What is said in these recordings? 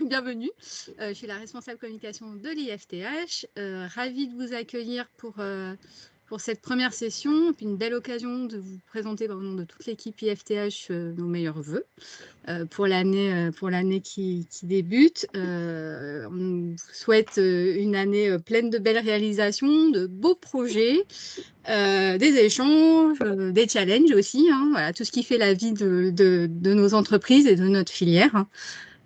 bienvenue. Je suis la responsable communication de l'IFTH. Ravie de vous accueillir pour cette première session, puis une belle occasion de vous présenter au nom de toute l'équipe IFTH nos meilleurs vœux pour l'année qui débute. On vous souhaite une année pleine de belles réalisations, de beaux projets, des échanges, des challenges aussi, hein, voilà, tout ce qui fait la vie de nos entreprises et de notre filière. Hein.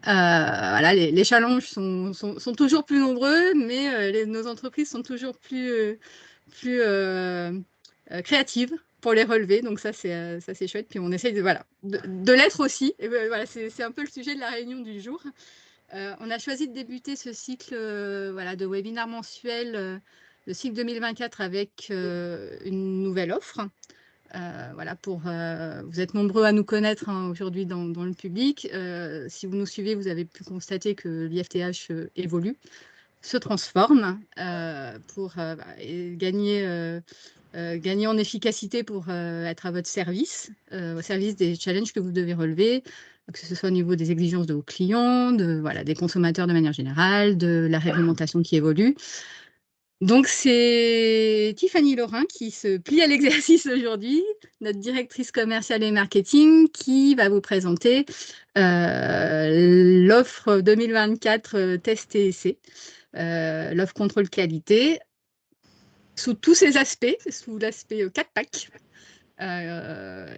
Voilà, les challenges sont toujours plus nombreux, mais nos entreprises sont toujours plus créatives pour les relever. Donc ça, c'est chouette. Puis on essaye de l'être aussi. Et voilà, c'est un peu le sujet de la réunion du jour. On a choisi de débuter ce cycle de webinaire mensuel, le cycle 2024, avec une nouvelle offre. Vous êtes nombreux à nous connaître aujourd'hui dans le public. Si vous nous suivez, vous avez pu constater que l'IFTH évolue, se transforme pour gagner en efficacité pour être à votre service, au service des challenges que vous devez relever, que ce soit au niveau des exigences de vos clients, des consommateurs de manière générale, de la réglementation qui évolue. Donc, c'est Tiffany Laurin qui se plie à l'exercice aujourd'hui, notre directrice commerciale et marketing, qui va vous présenter l'offre 2024 test et essai, l'offre contrôle qualité, sous tous ses aspects, sous l'aspect 4PAC.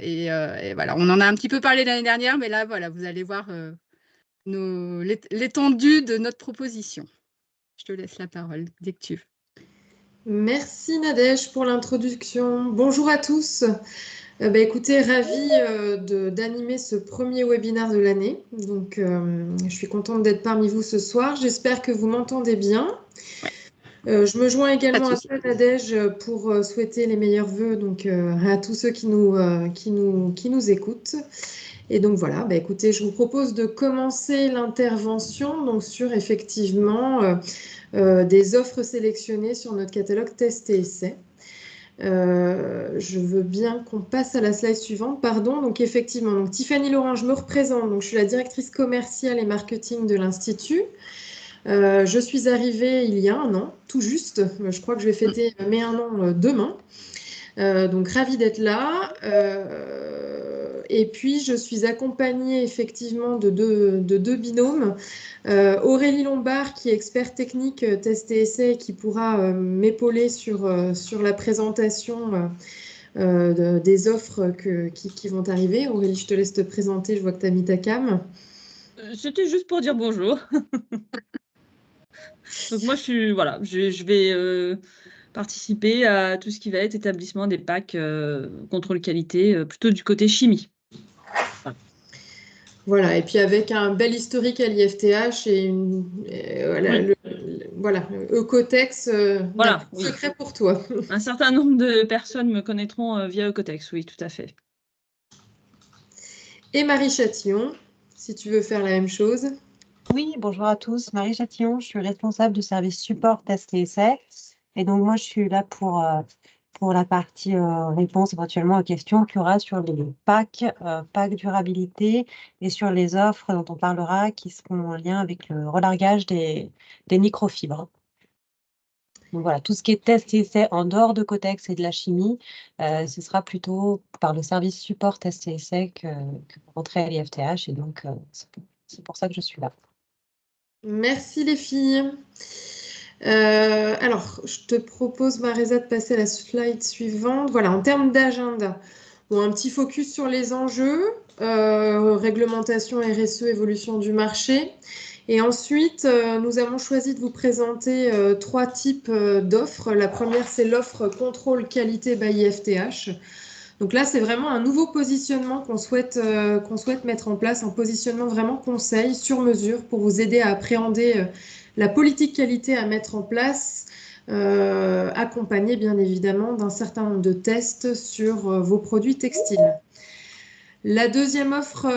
Et voilà, on en a un petit peu parlé l'année dernière, mais là, voilà, vous allez voir l'étendue de notre proposition. Je te laisse la parole dès que tu veux. Merci Nadège pour l'introduction. Bonjour à tous. Écoutez, ravie d'animer ce premier webinaire de l'année. Donc, je suis contente d'être parmi vous ce soir. J'espère que vous m'entendez bien. Je me joins également à toi, Nadège, pour souhaiter les meilleurs vœux donc, à tous ceux qui nous écoutent. Et donc voilà, écoutez, je vous propose de commencer l'intervention donc sur effectivement des offres sélectionnées sur notre catalogue test et essai. Je veux bien qu'on passe à la slide suivante. Pardon, donc effectivement, donc Tiffany Laurin, je me représente. Donc, je suis la directrice commerciale et marketing de l'Institut. Je suis arrivée il y a un an, tout juste. Je crois que je vais fêter mes 1 an demain. Donc, ravie d'être là. Et puis, je suis accompagnée effectivement de deux binômes. Aurélie Lombard, qui est expert technique test et essai, qui pourra m'épauler sur la présentation des offres qui vont arriver. Aurélie, je te laisse te présenter. Je vois que tu as mis ta cam. C'était juste pour dire bonjour. Donc moi, je vais participer à tout ce qui va être établissement des packs contrôle qualité, plutôt du côté chimie. Voilà, et puis avec un bel historique à l'IFTH et Eucotex, secret pour toi. Un certain nombre de personnes me connaîtront via Eucotex, oui, tout à fait. Et Marie Chatillon, si tu veux faire la même chose. Oui, bonjour à tous. Marie Chatillon, je suis responsable du service support test et essai. Et donc, moi, je suis là pour la partie réponse éventuellement aux questions qu'il y aura sur les packs durabilité et sur les offres dont on parlera qui seront en lien avec le relargage des microfibres. Donc voilà, tout ce qui est test et essai en dehors de Cotex et de la chimie, ce sera plutôt par le service support test et essai que pour rentrer à l'IFTH. Et donc, c'est pour ça que je suis là. Merci les filles. Alors, je te propose, Marisa, de passer à la slide suivante. Voilà, en termes d'agenda, un petit focus sur les enjeux, réglementation, RSE, évolution du marché. Et ensuite, nous avons choisi de vous présenter 3 types d'offres. La première, c'est l'offre contrôle qualité by IFTH. Donc là, c'est vraiment un nouveau positionnement qu'on souhaite mettre en place, un positionnement vraiment conseil sur mesure pour vous aider à appréhender la politique qualité à mettre en place, accompagné bien évidemment d'un certain nombre de tests sur vos produits textiles. La deuxième offre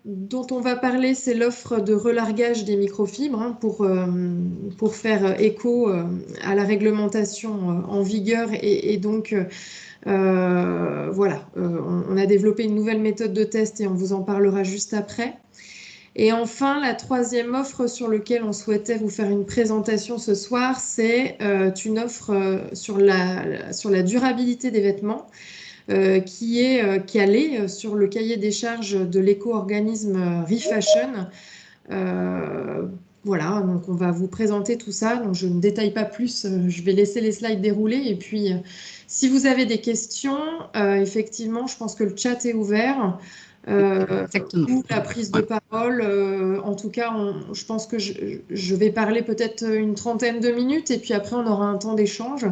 dont on va parler, c'est l'offre de relargage des microfibres pour faire écho à la réglementation en vigueur et donc on a développé une nouvelle méthode de test et on vous en parlera juste après. Et enfin, la troisième offre sur laquelle on souhaitait vous faire une présentation ce soir, c'est une offre sur la durabilité des vêtements qui est calée sur le cahier des charges de l'éco-organisme Refashion. Voilà, donc on va vous présenter tout ça. Donc je ne détaille pas plus, je vais laisser les slides dérouler. Et puis, si vous avez des questions, effectivement, je pense que le chat est ouvert. Ou la prise de parole. En tout cas, je pense que je vais parler peut-être une trentaine de minutes et puis après, on aura un temps d'échange.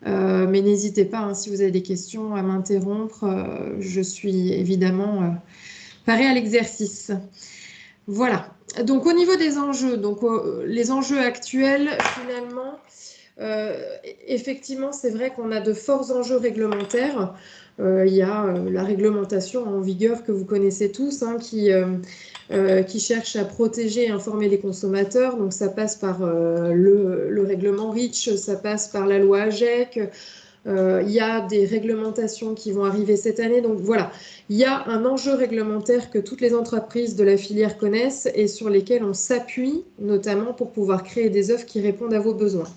Mais n'hésitez pas, hein, si vous avez des questions, à m'interrompre. Je suis évidemment parée à l'exercice. Voilà. Donc, au niveau des enjeux, donc, les enjeux actuels, finalement, effectivement, c'est vrai qu'on a de forts enjeux réglementaires. Il y a la réglementation en vigueur que vous connaissez tous, hein, qui cherche à protéger et informer les consommateurs. Donc, ça passe par le règlement REACH, ça passe par la loi AGEC. Il y a des réglementations qui vont arriver cette année. Donc voilà, il y a un enjeu réglementaire que toutes les entreprises de la filière connaissent et sur lesquels on s'appuie, notamment pour pouvoir créer des offres qui répondent à vos besoins.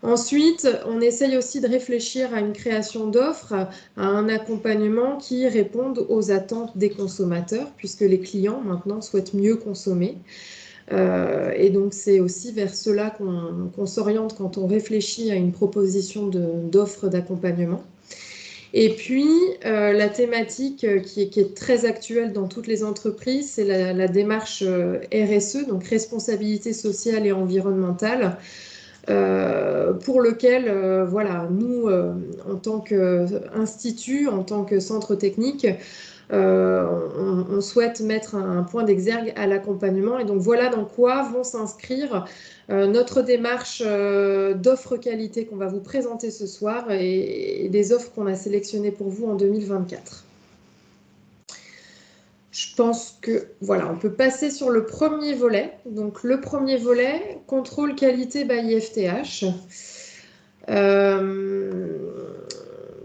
Ensuite, on essaye aussi de réfléchir à une création d'offres, à un accompagnement qui réponde aux attentes des consommateurs, puisque les clients maintenant souhaitent mieux consommer. Et donc, c'est aussi vers cela qu'on s'oriente quand on réfléchit à une proposition d'offre d'accompagnement. Et puis, la thématique qui est très actuelle dans toutes les entreprises, c'est la démarche RSE, donc responsabilité sociale et environnementale, pour lequel, voilà, nous, en tant qu'institut, en tant que centre technique, on souhaite mettre un point d'exergue à l'accompagnement. Et donc voilà dans quoi vont s'inscrire notre démarche d'offres qualité qu'on va vous présenter ce soir et des offres qu'on a sélectionnées pour vous en 2024. Je pense que voilà, on peut passer sur le premier volet. Donc le premier volet, contrôle qualité by IFTH.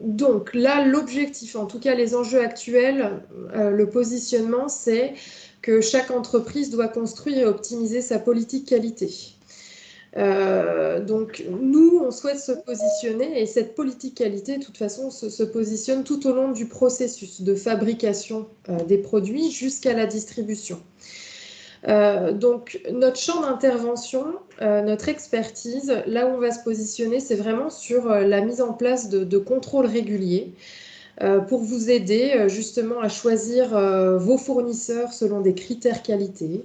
Donc là, l'objectif, en tout cas les enjeux actuels, le positionnement, c'est que chaque entreprise doit construire et optimiser sa politique qualité. Donc nous, on souhaite se positionner et cette politique qualité, de toute façon, se positionne tout au long du processus de fabrication des produits jusqu'à la distribution. Donc notre champ d'intervention, notre expertise, là où on va se positionner, c'est vraiment sur la mise en place de contrôles réguliers pour vous aider justement à choisir vos fournisseurs selon des critères qualité,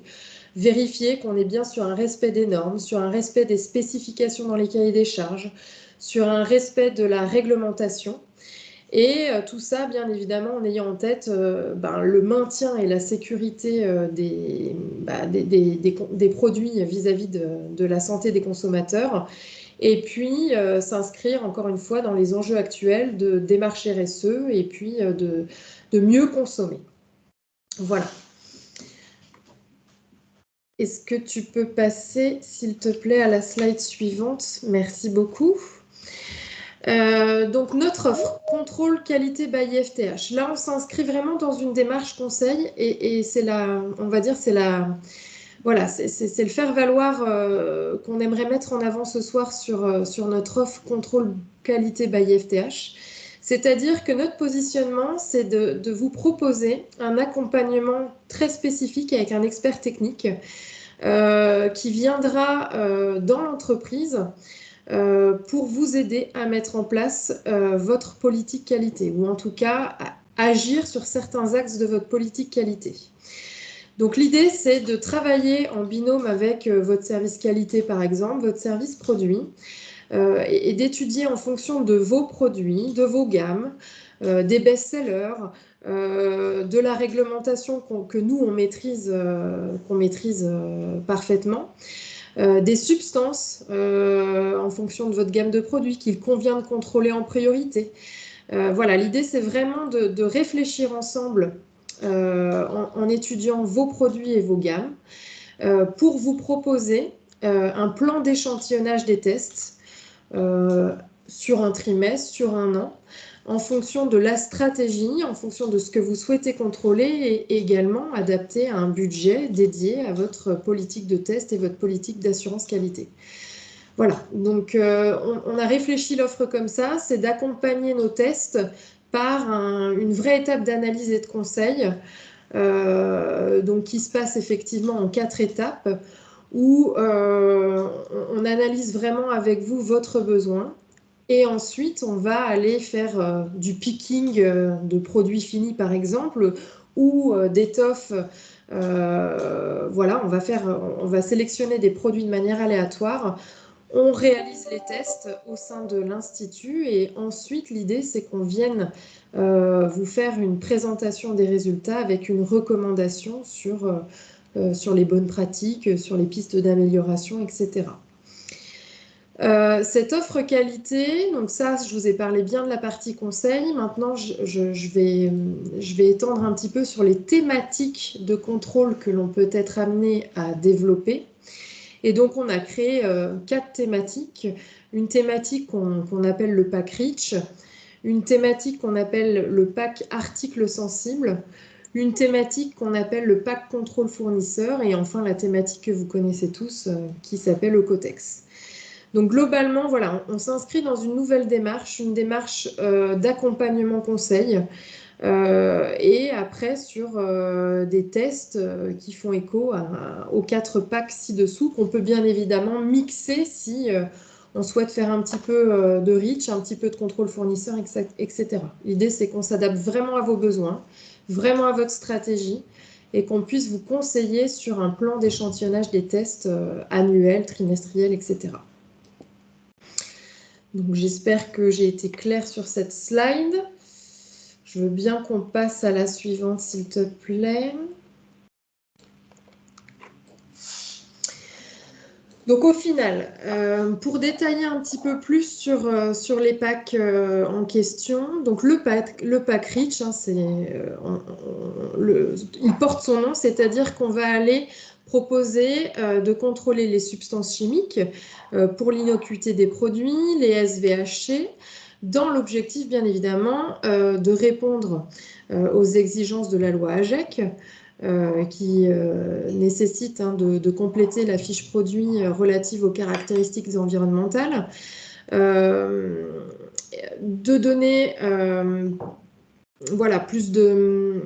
vérifier qu'on est bien sur un respect des normes, sur un respect des spécifications dans les cahiers des charges, sur un respect de la réglementation. Et tout ça, bien évidemment, en ayant en tête le maintien et la sécurité des produits vis-à-vis de la santé des consommateurs. Et puis, s'inscrire, encore une fois, dans les enjeux actuels de démarche RSE et puis de mieux consommer. Voilà. Est-ce que tu peux passer, s'il te plaît, à la slide suivante? Merci beaucoup. Donc notre offre, contrôle qualité by IFTH. Là, on s'inscrit vraiment dans une démarche conseil et c'est on va dire, c'est le faire-valoir qu'on aimerait mettre en avant ce soir sur notre offre contrôle qualité by IFTH. C'est-à-dire que notre positionnement, c'est de vous proposer un accompagnement très spécifique avec un expert technique qui viendra dans l'entreprise pour vous aider à mettre en place votre politique qualité ou en tout cas à agir sur certains axes de votre politique qualité. Donc l'idée, c'est de travailler en binôme avec votre service qualité, par exemple, votre service produit, et d'étudier en fonction de vos produits, de vos gammes, des best-sellers, de la réglementation que nous, on maîtrise parfaitement, des substances en fonction de votre gamme de produits qu'il convient de contrôler en priorité. Voilà, l'idée, c'est vraiment de réfléchir ensemble en étudiant vos produits et vos gammes pour vous proposer un plan d'échantillonnage des tests sur un trimestre, sur un an, en fonction de la stratégie, en fonction de ce que vous souhaitez contrôler et également adapté à un budget dédié à votre politique de test et votre politique d'assurance qualité. Voilà, donc on a réfléchi l'offre comme ça, c'est d'accompagner nos tests par une vraie étape d'analyse et de conseil, donc qui se passe effectivement en 4 étapes, où on analyse vraiment avec vous votre besoin. Et ensuite, on va aller faire du picking de produits finis, par exemple, ou d'étoffes. Voilà, on va sélectionner des produits de manière aléatoire. On réalise les tests au sein de l'Institut et ensuite, l'idée, c'est qu'on vienne vous faire une présentation des résultats avec une recommandation sur les bonnes pratiques, sur les pistes d'amélioration, etc. Cette offre qualité, donc ça, je vous ai parlé bien de la partie conseil. Maintenant, je vais étendre un petit peu sur les thématiques de contrôle que l'on peut être amené à développer. Et donc, on a créé 4 thématiques. Une thématique qu'on appelle le pack REACH, une thématique qu'on appelle le pack article sensible, une thématique qu'on appelle le pack contrôle fournisseur et enfin la thématique que vous connaissez tous qui s'appelle le Cotex. Donc globalement, voilà, on s'inscrit dans une nouvelle démarche, une démarche d'accompagnement conseil et après sur des tests qui font écho aux 4 packs ci-dessous qu'on peut bien évidemment mixer si on souhaite faire un petit peu de reach, un petit peu de contrôle fournisseur, etc. L'idée, c'est qu'on s'adapte vraiment à vos besoins, vraiment à votre stratégie et qu'on puisse vous conseiller sur un plan d'échantillonnage des tests annuels, trimestriels, etc. Donc j'espère que j'ai été claire sur cette slide. Je veux bien qu'on passe à la suivante, s'il te plaît. Donc au final, pour détailler un petit peu plus sur les packs en question, donc le pack REACH, hein, il porte son nom, c'est-à-dire qu'on va aller proposer de contrôler les substances chimiques pour l'innocuité des produits, les SVHC, dans l'objectif bien évidemment de répondre aux exigences de la loi AGEC, qui nécessite de compléter la fiche produit relative aux caractéristiques environnementales, de donner voilà, plus de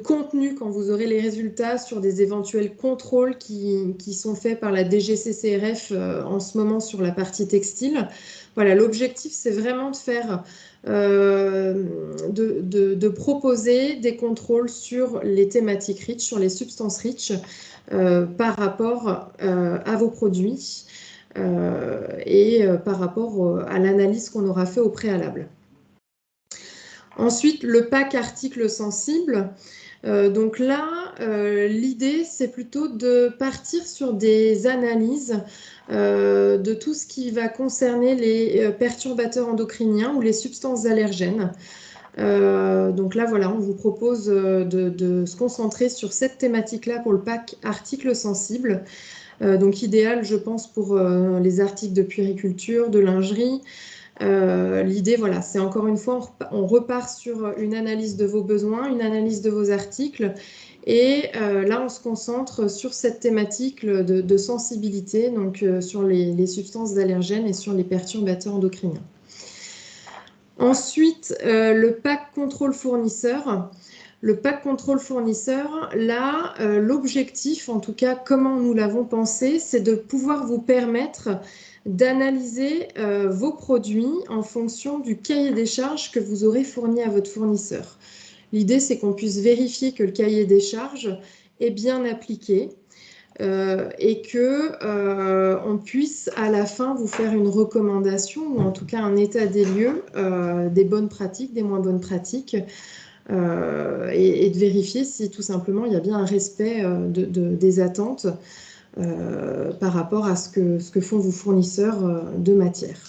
contenu quand vous aurez les résultats sur des éventuels contrôles qui sont faits par la DGCCRF en ce moment sur la partie textile. Voilà, l'objectif, c'est vraiment de faire, de proposer des contrôles sur les thématiques REACH, sur les substances REACH par rapport à vos produits et par rapport à l'analyse qu'on aura fait au préalable. Ensuite, le pack article sensible. Donc là, l'idée, c'est plutôt de partir sur des analyses de tout ce qui va concerner les perturbateurs endocriniens ou les substances allergènes. Donc là, voilà, on vous propose de se concentrer sur cette thématique-là pour le pack article sensible. Donc idéal, je pense, pour les articles de puériculture, de lingerie. L'idée, voilà, c'est encore une fois, on repart sur une analyse de vos besoins, une analyse de vos articles. Et là, on se concentre sur cette thématique de sensibilité, donc sur les substances allergènes et sur les perturbateurs endocriniens. Ensuite, le pack contrôle fournisseur. Le pack contrôle fournisseur, là, l'objectif, en tout cas, comment nous l'avons pensé, c'est de pouvoir vous permettre d'analyser vos produits en fonction du cahier des charges que vous aurez fourni à votre fournisseur. L'idée, c'est qu'on puisse vérifier que le cahier des charges est bien appliqué et qu'on puisse à la fin vous faire une recommandation ou en tout cas un état des lieux des bonnes pratiques, des moins bonnes pratiques et de vérifier si tout simplement il y a bien un respect des attentes par rapport à ce que font vos fournisseurs de matière.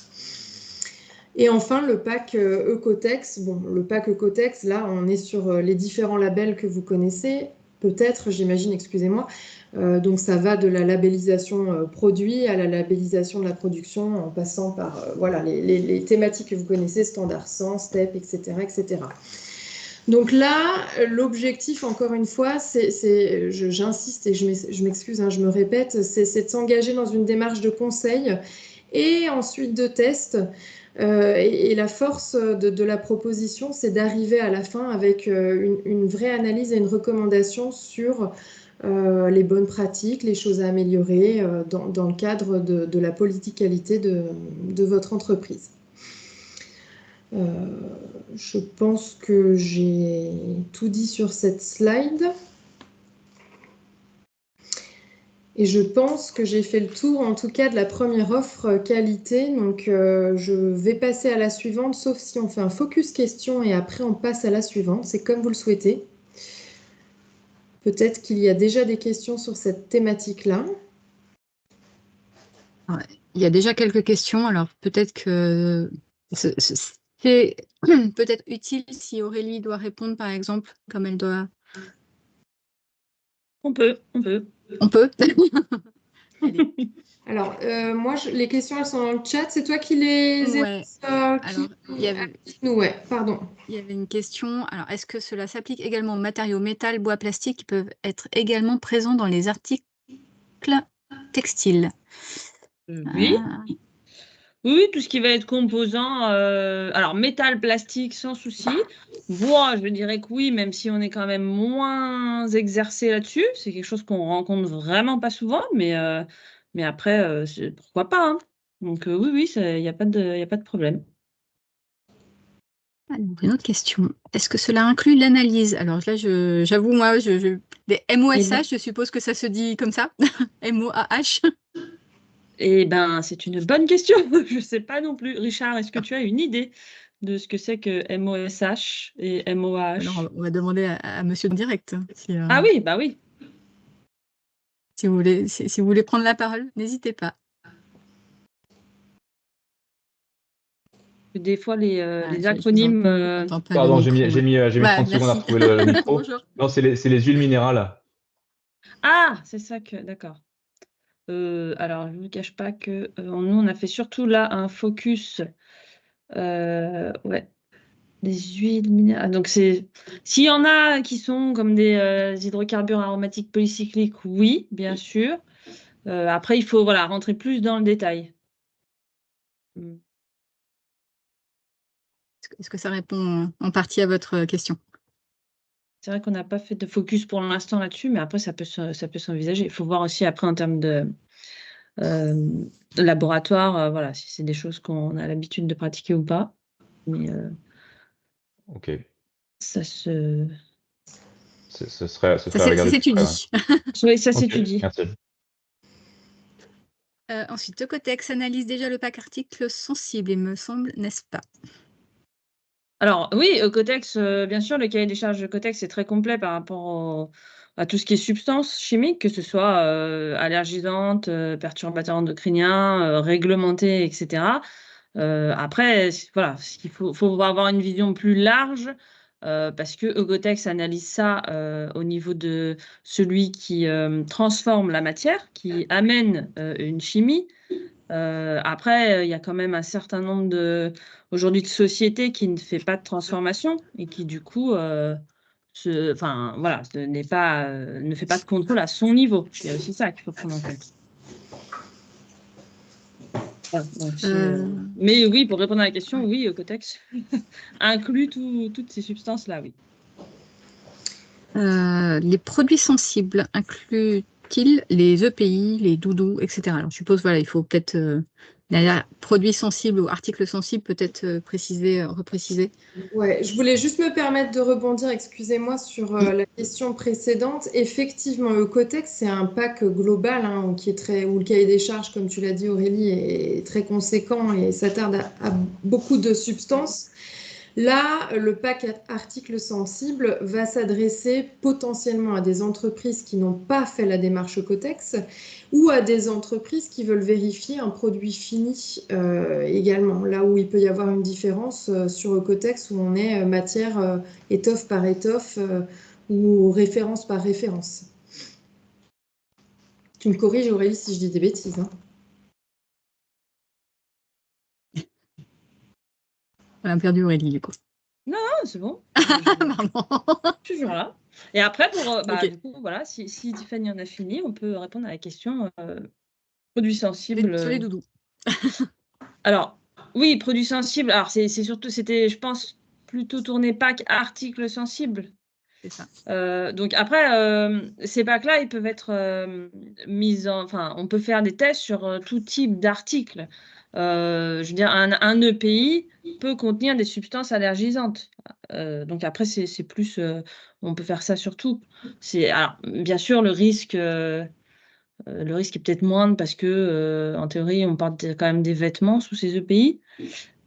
Et enfin, le pack Ecotex. Bon, le pack Ecotex, là, on est sur les différents labels que vous connaissez. peut-être, j'imagine, excusez-moi. Donc ça va de la labellisation produit à la labellisation de la production en passant par voilà, les thématiques que vous connaissez, standard 100, STEP, etc., etc. Donc là, l'objectif, encore une fois, j'insiste et je m'excuse, hein, je me répète, c'est de s'engager dans une démarche de conseil et ensuite de test. Et la force de la proposition, c'est d'arriver à la fin avec une vraie analyse et une recommandation sur les bonnes pratiques, les choses à améliorer dans le cadre de la politique qualité de votre entreprise. Je pense que j'ai tout dit sur cette slide. Et je pense que j'ai fait le tour, en tout cas, de la première offre qualité. Donc, je vais passer à la suivante, sauf si on fait un focus question et après on passe à la suivante. C'est comme vous le souhaitez. Peut-être qu'il y a déjà des questions sur cette thématique-là. Ouais, il y a déjà quelques questions, alors peut-être que c'est peut-être utile si Aurélie doit répondre, par exemple, comme elle doit. On peut. On peut. Allez. Alors, moi, les questions, elles sont dans le chat. C'est toi qui les Ouais. Alors, ouais, pardon. Il y avait une question. Alors, est-ce que cela s'applique également aux matériaux métal, bois, plastique qui peuvent être également présents dans les articles textiles? Oui. Oui, tout ce qui va être composant. Alors, métal, plastique, sans souci. Bois, je dirais que oui, même si on est quand même moins exercé là-dessus. C'est quelque chose qu'on rencontre vraiment pas souvent, mais après, pourquoi pas, hein. Donc, oui, il n'y a pas de problème. Une autre question. Est-ce que cela inclut l'analyse? Alors là, j'avoue, moi, des MOSH, je suppose que ça se dit comme ça. MOAH. Eh bien, c'est une bonne question. Je ne sais pas non plus. Richard, est-ce que tu as une idée de ce que c'est que MOSH et MOAH? Alors, on va demander à monsieur le direct. Ah oui, bah oui. Si vous voulez prendre la parole, n'hésitez pas. Des fois, les acronymes. Pardon, j'ai mis 30 secondes à retrouver le micro. Bonjour. Non, c'est les huiles minérales. Ah, c'est ça que. D'accord. Alors, je ne vous cache pas que nous, on a fait surtout là un focus. Ouais. Des huiles minérales. Donc, s'il y en a qui sont comme des hydrocarbures aromatiques polycycliques, oui, bien sûr. Après, il faut rentrer plus dans le détail. Est-ce que ça répond en partie à votre question? C'est vrai qu'on n'a pas fait de focus pour l'instant là-dessus, mais après, ça peut s'envisager. Il faut voir aussi après en termes de laboratoire, si c'est des choses qu'on a l'habitude de pratiquer ou pas. Mais ok. Ça se... Ce serait ça s'étudie. Oui, ça s'étudie. Merci. Ensuite, Ocotex analyse déjà le pack article sensible, il me semble, n'est-ce pas? Alors oui, Ocotex, bien sûr, le cahier des charges de Ocotex est très complet par rapport à tout ce qui est substances chimiques, que ce soit allergisantes, perturbateurs endocriniens, réglementés, etc. Après, voilà, il faut avoir une vision plus large parce que Ocotex analyse ça au niveau de celui qui transforme la matière, qui amène une chimie. Après, il y a quand même un certain nombre aujourd'hui de sociétés qui ne fait pas de transformation et qui du coup ne fait pas de contrôle à son niveau. Il y a aussi ça qu'il faut prendre en compte. Voilà, mais oui, pour répondre à la question, oui, Ocotex inclut toutes ces substances-là, oui. Les produits sensibles incluent-ils les EPI, les doudous, etc. Alors, je suppose, il faut peut-être, derrière produits sensibles ou articles sensibles, peut-être repréciser. Ouais, je voulais juste me permettre de rebondir, excusez-moi, sur la question précédente. Effectivement, Ocotex, c'est un pack global où le cahier des charges, comme tu l'as dit Aurélie, est très conséquent et s'attarde à beaucoup de substances. Là, le pack articles sensibles va s'adresser potentiellement à des entreprises qui n'ont pas fait la démarche Ocotex ou à des entreprises qui veulent vérifier un produit fini également. Là où il peut y avoir une différence sur Ocotex où on est matière étoffe par étoffe ou référence par référence. Tu me corriges, Aurélie, si je dis des bêtises. Hein. On a perdu Aurélie, du coup. Non, c'est bon. Pardon. Toujours là. Et après, Ok. du coup, voilà, si Tiffany en a fini, on peut répondre à la question produits sensibles. Sur les doudous. Alors, oui, produits sensibles. Alors, c'est surtout, c'était, je pense, plutôt tourné PAC articles sensibles. C'est ça. Donc après, ces packs-là, ils peuvent être enfin, on peut faire des tests sur tout type d'articles. Je veux dire, un EPI peut contenir des substances allergisantes. Donc après, c'est plus, on peut faire ça sur tout. Alors, bien sûr, le risque est peut-être moindre parce que, en théorie, on parle quand même des vêtements sous ces EPI.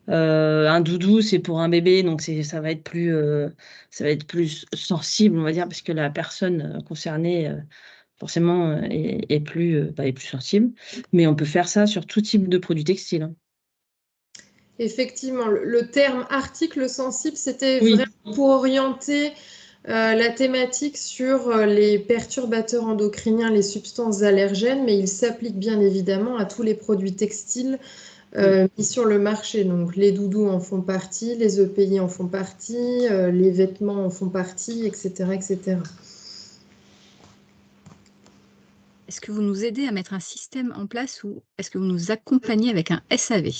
Un doudou, c'est pour un bébé, donc ça va être plus sensible, on va dire, parce que la personne concernée, forcément, est plus sensible. Mais on peut faire ça sur tout type de produits textiles. Hein. Effectivement, le terme article sensible, c'était Oui. vraiment pour orienter la thématique sur les perturbateurs endocriniens, les substances allergènes, mais il s'applique bien évidemment à tous les produits textiles mis sur le marché. Donc les doudous en font partie, les EPI en font partie, les vêtements en font partie, etc., etc. Est-ce que vous nous aidez à mettre un système en place ou est-ce que vous nous accompagnez avec un SAV?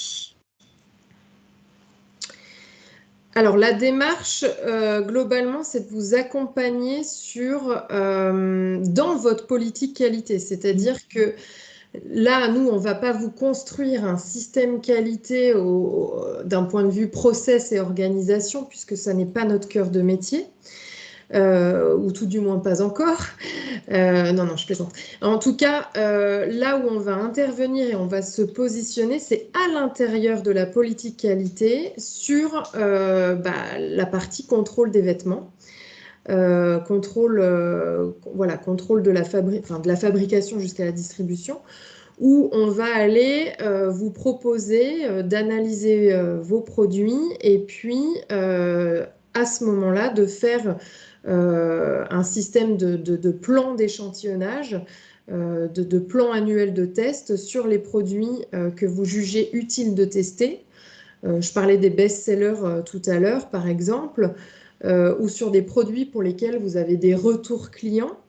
Alors, la démarche, globalement, c'est de vous accompagner dans votre politique qualité. C'est-à-dire que là, nous, on ne va pas vous construire un système qualité d'un point de vue process et organisation, puisque ça n'est pas notre cœur de métier. Ou tout du moins pas encore. Non, je plaisante. En tout cas, là où on va intervenir et on va se positionner, c'est à l'intérieur de la politique qualité sur la partie contrôle des vêtements. Contrôle de la fabrication jusqu'à la distribution, où on va aller vous proposer d'analyser vos produits et puis à ce moment-là de faire un système de plan d'échantillonnage, de plan annuel de test sur les produits que vous jugez utiles de tester. Je parlais des best-sellers tout à l'heure, par exemple, ou sur des produits pour lesquels vous avez des retours clients.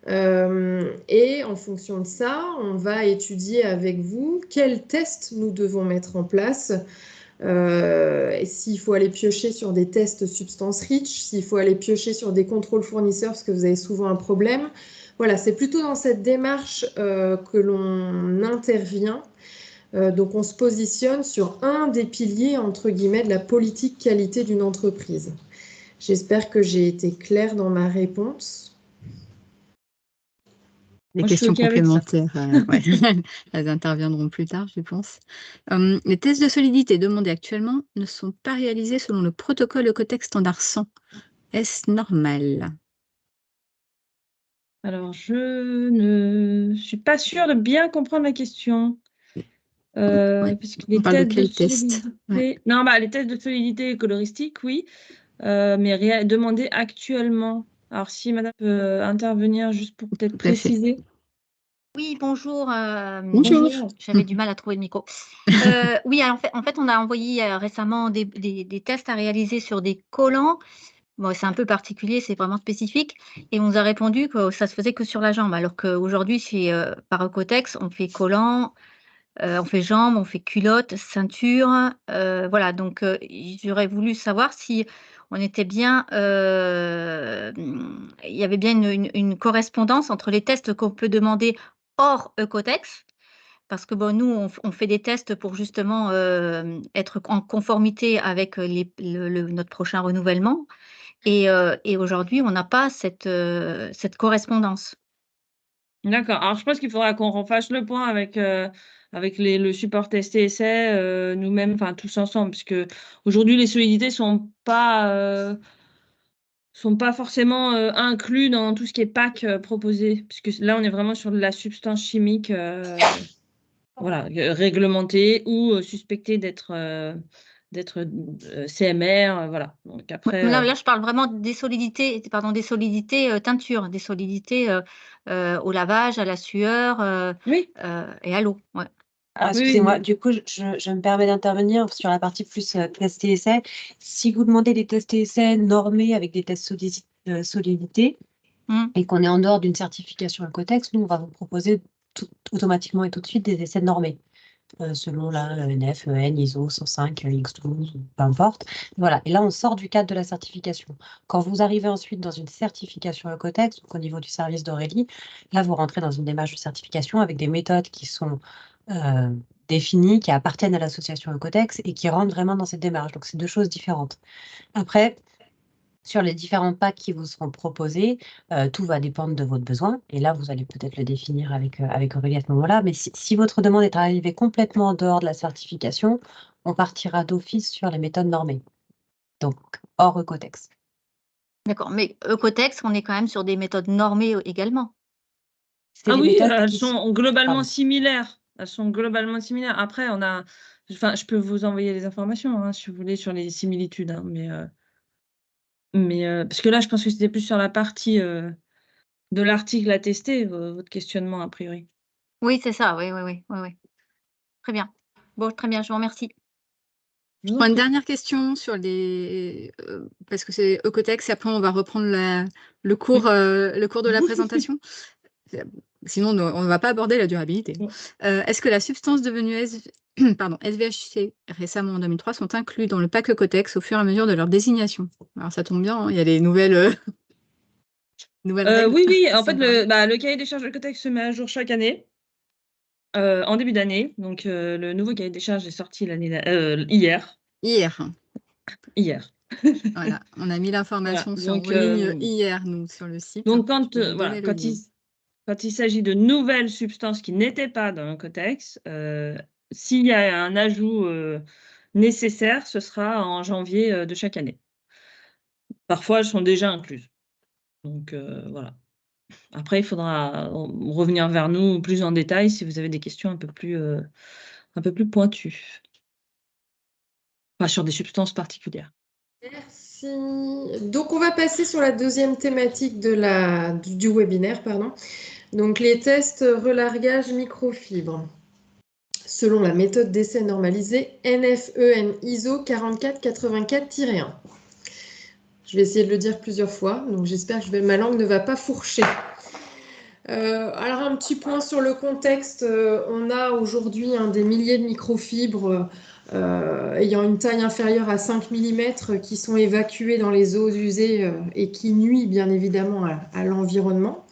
Et en fonction de ça, on va étudier avec vous quels tests nous devons mettre en place. Et s'il faut aller piocher sur des tests substance rich, s'il faut aller piocher sur des contrôles fournisseurs parce que vous avez souvent un problème. Voilà, c'est plutôt dans cette démarche que l'on intervient. Donc on se positionne sur un des piliers, entre guillemets, de la politique qualité d'une entreprise. J'espère que j'ai été claire dans ma réponse. Les questions complémentaires, elles interviendront plus tard, je pense. Les tests de solidité demandés actuellement ne sont pas réalisés selon le protocole Oeko-Tex standard 100. Est-ce normal? Alors, je ne suis pas sûre de bien comprendre la question. Parce que les tests de solidité... Non, les tests de solidité et coloristique, oui, mais demandés actuellement. Alors, si madame peut intervenir juste pour peut-être préciser. Oui, bonjour. Bonjour. J'avais du mal à trouver le micro. Oui, alors, en fait, on a envoyé récemment des tests à réaliser sur des collants. Bon, c'est un peu particulier, c'est vraiment spécifique. Et on nous a répondu que ça se faisait que sur la jambe, alors qu'aujourd'hui, par Oeko-Tex, on fait collant, on fait jambes, on fait culotte, ceinture. Voilà, donc j'aurais voulu savoir si on était bien, il y avait bien une correspondance entre les tests qu'on peut demander hors Oeko-Tex, parce que bon, nous, on fait des tests pour justement être en conformité avec notre prochain renouvellement. Et aujourd'hui, on n'a pas cette correspondance. D'accord. Alors, je pense qu'il faudra qu'on refasse le point avec le support test et essai, nous-mêmes, enfin tous ensemble, parce que aujourd'hui, les solidités sont pas forcément inclus dans tout ce qui est PAC proposé, puisque là, on est vraiment sur de la substance chimique réglementée ou suspectée d'être d'être CMR, voilà. Donc après, Là, je parle vraiment des solidités teinture, des solidités au lavage, à la sueur oui, et à l'eau. Ouais. Alors, oui, excusez-moi, oui. du coup, je me permets d'intervenir sur la partie plus test et essai. Si vous demandez des tests et essais normés avec des tests solidité et qu'on est en dehors d'une certification Ecotex, nous, on va vous proposer automatiquement et tout de suite des essais normés. Selon la ENF, EN, ISO 105, X12, peu importe. Voilà. Et là, on sort du cadre de la certification. Quand vous arrivez ensuite dans une certification Ecotex, donc au niveau du service d'Aurélie, là, vous rentrez dans une démarche de certification avec des méthodes qui sont définies, qui appartiennent à l'association Ecotex et qui rentrent vraiment dans cette démarche. Donc, c'est deux choses différentes. Après, sur les différents packs qui vous seront proposés, tout va dépendre de votre besoin. Et là, vous allez peut-être le définir avec Aurélie à ce moment-là. Mais si votre demande est arrivée complètement en dehors de la certification, on partira d'office sur les méthodes normées. Donc, hors Ecotex. D'accord, mais Ecotex, on est quand même sur des méthodes normées également. Ah oui, elles sont globalement similaires. Elles sont globalement similaires. Après, je peux vous envoyer les informations, hein, si vous voulez, sur les similitudes, hein, mais parce que là, je pense que c'était plus sur la partie de l'article à tester, votre questionnement, a priori. Oui, c'est ça, oui. Très bien. Bon, très bien, je vous remercie. Je prends une dernière question sur parce que c'est Ecotex, et après on va reprendre le cours de la présentation. Sinon, on ne va pas aborder la durabilité. Est-ce que la substance devenue SVHC récemment en 2003 sont inclus dans le pack Ecotex au fur et à mesure de leur désignation? Alors ça tombe bien, hein, il y a les nouvelles règles. Oui, en fait, le cahier des charges Ecotex se met à jour chaque année, en début d'année. Donc, le nouveau cahier des charges est sorti hier. Hier. Voilà, on a mis l'information en ligne hier, nous, sur le site. Donc, quand il s'agit de nouvelles substances qui n'étaient pas dans le Ecotex, s'il y a un ajout nécessaire, ce sera en janvier de chaque année. Parfois, elles sont déjà incluses. Donc, voilà. Après, il faudra revenir vers nous plus en détail si vous avez des questions un peu plus pointues. Enfin, sur des substances particulières. Merci. Donc, on va passer sur la deuxième thématique du webinaire, Donc, les tests relargage microfibre. Selon la méthode d'essai normalisée NFEN ISO 4484-1. Je vais essayer de le dire plusieurs fois, donc j'espère que ma langue ne va pas fourcher. Alors, un petit point sur le contexte. On a aujourd'hui des milliers de microfibres ayant une taille inférieure à 5 mm qui sont évacuées dans les eaux usées et qui nuisent bien évidemment à l'environnement.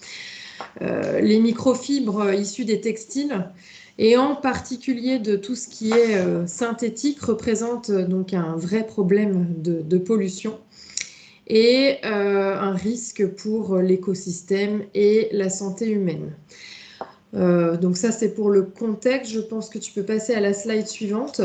Les microfibres issues des textiles et en particulier de tout ce qui est synthétique représentent donc un vrai problème de pollution et un risque pour l'écosystème et la santé humaine. Donc ça, c'est pour le contexte. Je pense que tu peux passer à la slide suivante.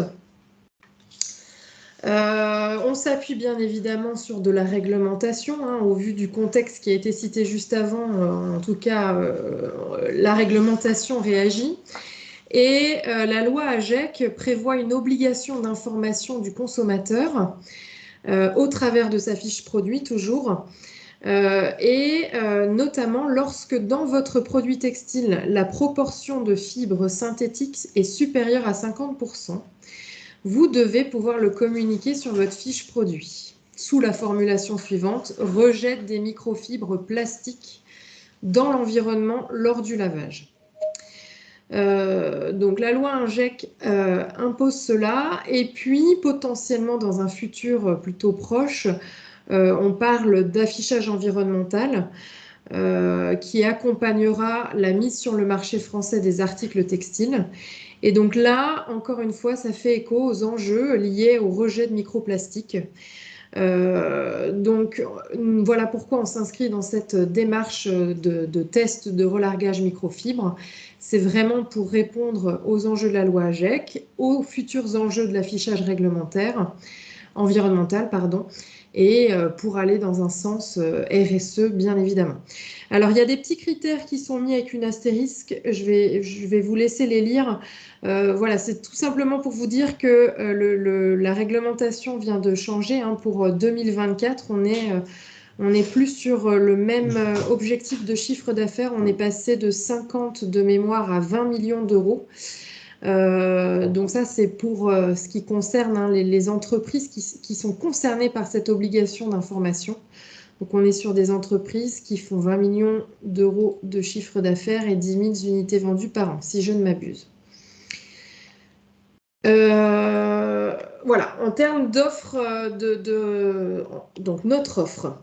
On s'appuie bien évidemment sur de la réglementation, au vu du contexte qui a été cité juste avant. En tout cas, la réglementation réagit. Et la loi AGEC prévoit une obligation d'information du consommateur au travers de sa fiche produit toujours. Et notamment lorsque dans votre produit textile, la proportion de fibres synthétiques est supérieure à 50%, vous devez pouvoir le communiquer sur votre fiche produit, sous la formulation suivante: rejette des microfibres plastiques dans l'environnement lors du lavage. Donc la loi AGEC impose cela, et puis potentiellement dans un futur plutôt proche, on parle d'affichage environnemental qui accompagnera la mise sur le marché français des articles textiles. Et donc là, encore une fois, ça fait écho aux enjeux liés au rejet de microplastiques. Donc voilà pourquoi on s'inscrit dans cette démarche de test de relargage microfibre. C'est vraiment pour répondre aux enjeux de la loi AGEC, aux futurs enjeux de l'affichage environnemental, et pour aller dans un sens RSE, bien évidemment. Alors, il y a des petits critères qui sont mis avec une astérisque. Je vais vous laisser les lire. Voilà, c'est tout simplement pour vous dire que la réglementation vient de changer. Hein, pour 2024, on est plus sur le même objectif de chiffre d'affaires. On est passé de 50 de mémoire à 20 millions d'euros. Donc ça, c'est pour ce qui concerne hein, les entreprises qui sont concernées par cette obligation d'information. Donc on est sur des entreprises qui font 20 millions d'euros de chiffre d'affaires et 10 000 unités vendues par an, si je ne m'abuse. Voilà, en termes d'offres, donc notre offre,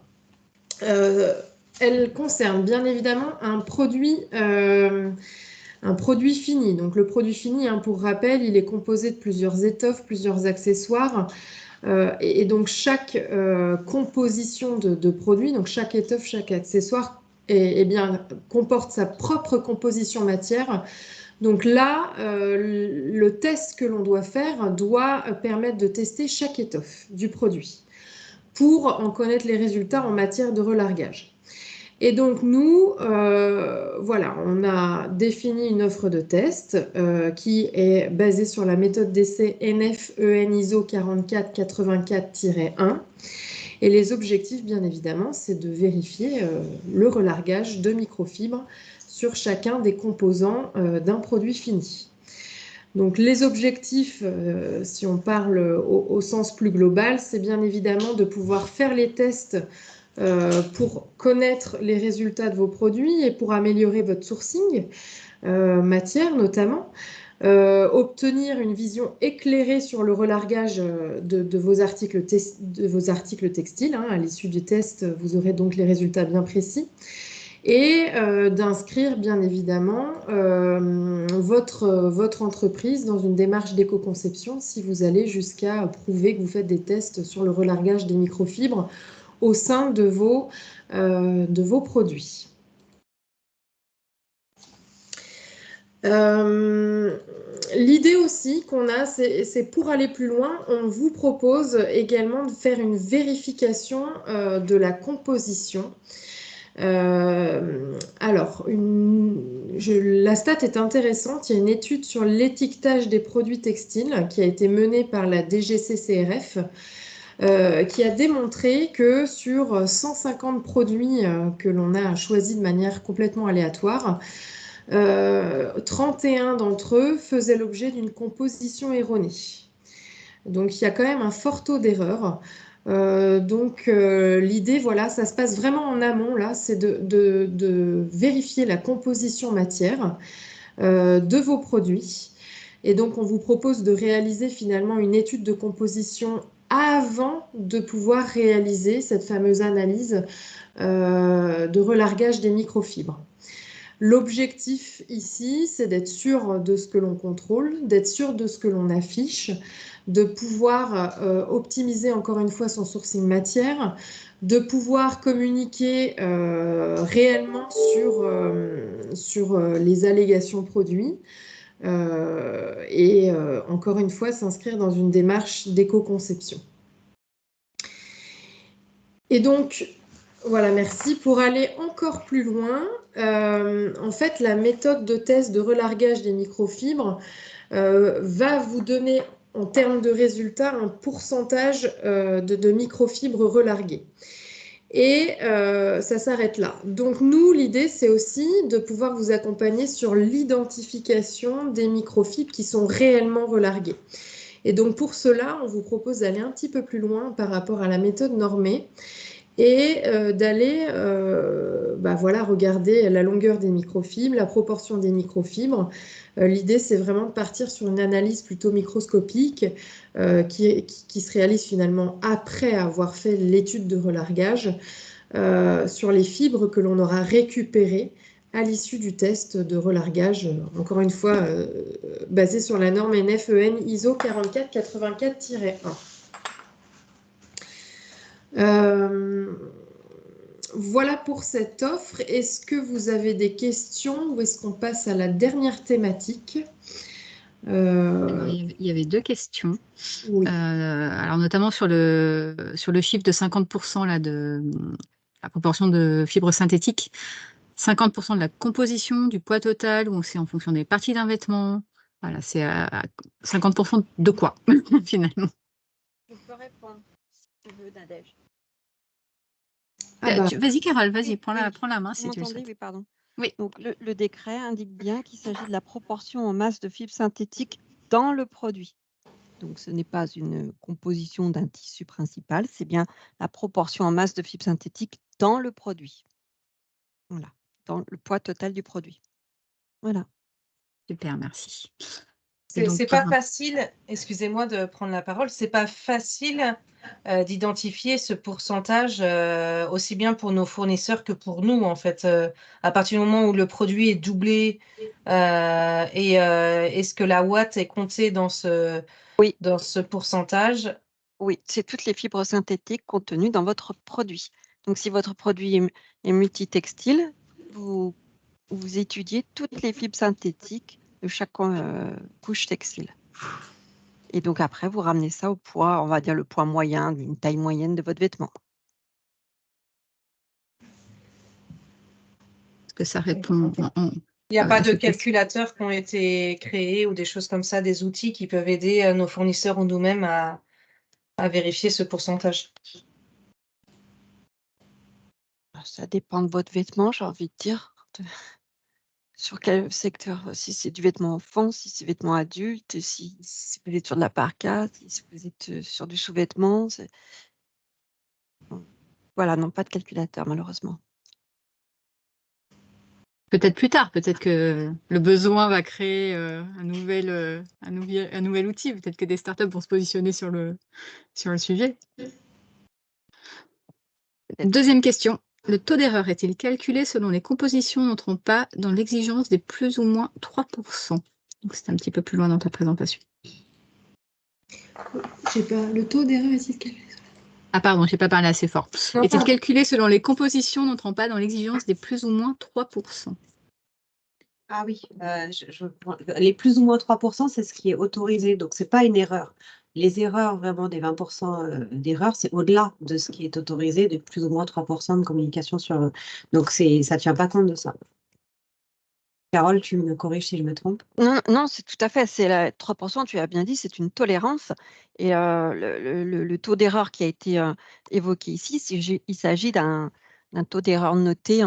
elle concerne bien évidemment un produit fini. Donc le produit fini, hein, pour rappel, il est composé de plusieurs étoffes, plusieurs accessoires. Et donc chaque composition de produit, donc chaque étoffe, chaque accessoire, comporte sa propre composition matière. Donc là, le test que l'on doit faire doit permettre de tester chaque étoffe du produit pour en connaître les résultats en matière de relargage. Et donc nous, voilà, on a défini une offre de test qui est basée sur la méthode d'essai NF-EN ISO 4484-1. Et les objectifs, bien évidemment, c'est de vérifier le relargage de microfibres sur chacun des composants d'un produit fini. Donc les objectifs, si on parle au sens plus global, c'est bien évidemment de pouvoir faire les tests pour connaître les résultats de vos produits et pour améliorer votre sourcing matière notamment, obtenir une vision éclairée sur le relargage de vos articles textiles. Hein. À l'issue du test, vous aurez donc les résultats bien précis. Et d'inscrire bien évidemment votre entreprise dans une démarche d'éco-conception si vous allez jusqu'à prouver que vous faites des tests sur le relargage des microfibres au sein de vos produits. L'idée aussi qu'on a, c'est pour aller plus loin, on vous propose également de faire une vérification de la composition. Alors, la stat est intéressante. Il y a une étude sur l'étiquetage des produits textiles qui a été menée par la DGCCRF qui a démontré que sur 150 produits que l'on a choisis de manière complètement aléatoire, 31 d'entre eux faisaient l'objet d'une composition erronée. Donc, il y a quand même un fort taux d'erreur. L'idée, voilà, ça se passe vraiment en amont, là, c'est de vérifier la composition matière de vos produits. Et donc, on vous propose de réaliser finalement une étude de composition avant de pouvoir réaliser cette fameuse analyse de relargage des microfibres. L'objectif ici, c'est d'être sûr de ce que l'on contrôle, d'être sûr de ce que l'on affiche, de pouvoir optimiser encore une fois son sourcing matière, de pouvoir communiquer réellement sur les allégations produits et encore une fois s'inscrire dans une démarche d'éco-conception. Et donc, voilà, merci. Pour aller encore plus loin, en fait, la méthode de test de relargage des microfibres va vous donner en termes de résultats un pourcentage de microfibres relarguées. Et ça s'arrête là. Donc nous, l'idée, c'est aussi de pouvoir vous accompagner sur l'identification des microfibres qui sont réellement relarguées. Et donc pour cela, on vous propose d'aller un petit peu plus loin par rapport à la méthode normée et d'aller voilà, regarder la longueur des microfibres, la proportion des microfibres. L'idée, c'est vraiment de partir sur une analyse plutôt microscopique qui se réalise finalement après avoir fait l'étude de relargage sur les fibres que l'on aura récupérées à l'issue du test de relargage, encore une fois basé sur la norme NF-EN ISO 4484-1. Voilà pour cette offre. Est-ce que vous avez des questions ou est-ce qu'on passe à la dernière thématique? Alors, il y avait deux questions. Oui. Alors, notamment sur le chiffre de 50% là, de la proportion de fibres synthétiques. 50% de la composition, du poids total, ou c'est en fonction des parties d'un vêtement. Voilà, c'est à 50% de quoi, finalement? Je peux répondre, si tu veux, Nadège. Vas-y, Carole, vas-y, Oui, prends la main vous si tu le m'entendez? souhaites. Oui, pardon. Oui. Donc, le décret indique bien qu'il s'agit de la proportion en masse de fibres synthétiques dans le produit. Donc, ce n'est pas une composition d'un tissu principal, c'est bien la proportion en masse de fibres synthétiques dans le produit. Voilà, dans le poids total du produit. Voilà. Super, merci. C'est pas facile, excusez-moi de prendre la parole, c'est pas facile d'identifier ce pourcentage aussi bien pour nos fournisseurs que pour nous, en fait. À partir du moment où le produit est doublé et est-ce que la watt est comptée dans ce pourcentage? Oui, c'est toutes les fibres synthétiques contenues dans votre produit. Donc, si votre produit est multitextile, vous étudiez toutes les fibres synthétiques de chaque couche textile. Et donc, après, vous ramenez ça au poids, on va dire le poids moyen, d'une taille moyenne de votre vêtement. Est-ce que ça répond? Il n'y a pas de calculateurs qui ont été créés ou des choses comme ça, des outils qui peuvent aider nos fournisseurs ou nous-mêmes à vérifier ce pourcentage? Ça dépend de votre vêtement, j'ai envie de dire. Sur quel secteur? Si c'est du vêtement enfant, si c'est vêtement adulte, si vous êtes sur de la parka, si vous êtes sur du sous-vêtement. Voilà, non, pas de calculateur, malheureusement. Peut-être plus tard, peut-être que le besoin va créer un nouvel outil. Peut-être que des startups vont se positionner sur le sujet. Deuxième question. Le taux d'erreur est-il calculé selon les compositions ne trompent pas dans l'exigence des plus ou moins 3%? Donc, c'est un petit peu plus loin dans ta présentation. J'ai pas. Le taux d'erreur est-il calculé? Ah pardon, je n'ai pas parlé assez fort. Est-il calculé selon les compositions ne trompent pas dans l'exigence des plus ou moins 3%? Ah oui, les plus ou moins 3%, c'est ce qui est autorisé, donc ce n'est pas une erreur. Les erreurs vraiment des 20% d'erreurs, c'est au-delà de ce qui est autorisé, de plus ou moins 3% de communication sur... Donc ça ne tient pas compte de ça. Carole, tu me corriges si je me trompe? Non, c'est tout à fait. C'est 3%, tu as bien dit, c'est une tolérance. Et le taux d'erreur qui a été évoqué ici, il s'agit d'un taux d'erreur noté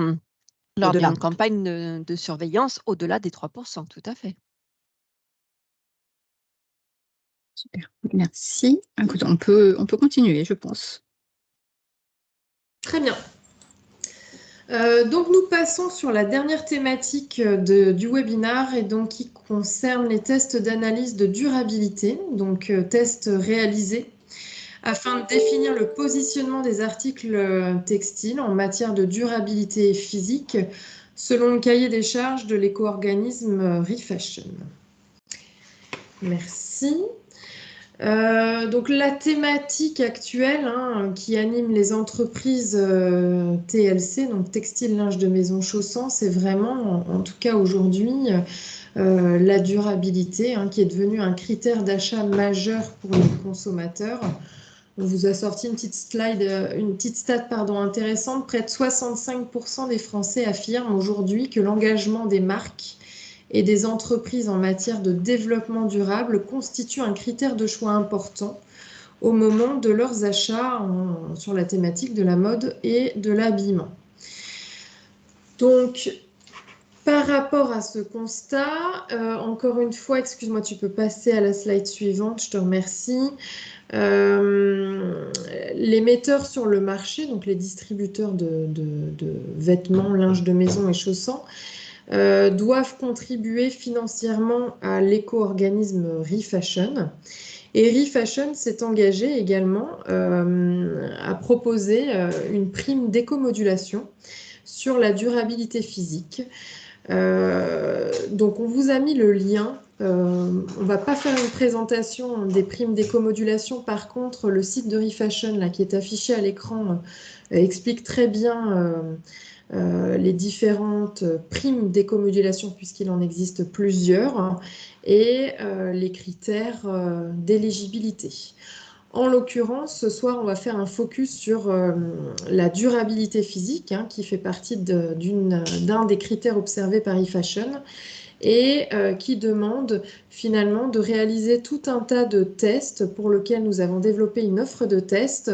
lors d'une campagne de surveillance au-delà des 3%, tout à fait. Super, merci. Écoute, on peut continuer, je pense. Très bien. Donc, nous passons sur la dernière thématique du webinaire et donc qui concerne les tests d'analyse de durabilité, donc tests réalisés afin de définir le positionnement des articles textiles en matière de durabilité physique selon le cahier des charges de l'éco-organisme Refashion. Merci. Donc la thématique actuelle qui anime les entreprises TLC, donc textile, linge de maison, chaussants, c'est vraiment, en tout cas aujourd'hui, la durabilité qui est devenue un critère d'achat majeur pour les consommateurs. On vous a sorti une petite stat intéressante. Près de 65% des Français affirment aujourd'hui que l'engagement des marques et des entreprises en matière de développement durable constitue un critère de choix important au moment de leurs achats sur la thématique de la mode et de l'habillement. Donc, par rapport à ce constat, encore une fois, excuse-moi, tu peux passer à la slide suivante, je te remercie. Les metteurs sur le marché, donc les distributeurs de vêtements, linge de maison et chaussants, doivent contribuer financièrement à l'éco-organisme Refashion. Et Refashion s'est engagé également à proposer une prime d'éco-modulation sur la durabilité physique. Donc on vous a mis le lien. On ne va pas faire une présentation des primes d'éco-modulation. Par contre, le site de Refashion là, qui est affiché à l'écran explique très bien les différentes primes d'écomodulation, puisqu'il en existe plusieurs, et les critères d'éligibilité. En l'occurrence, ce soir, on va faire un focus sur la durabilité physique, qui fait partie d'un des critères observés par eFashion, et qui demande finalement de réaliser tout un tas de tests pour lesquels nous avons développé une offre de tests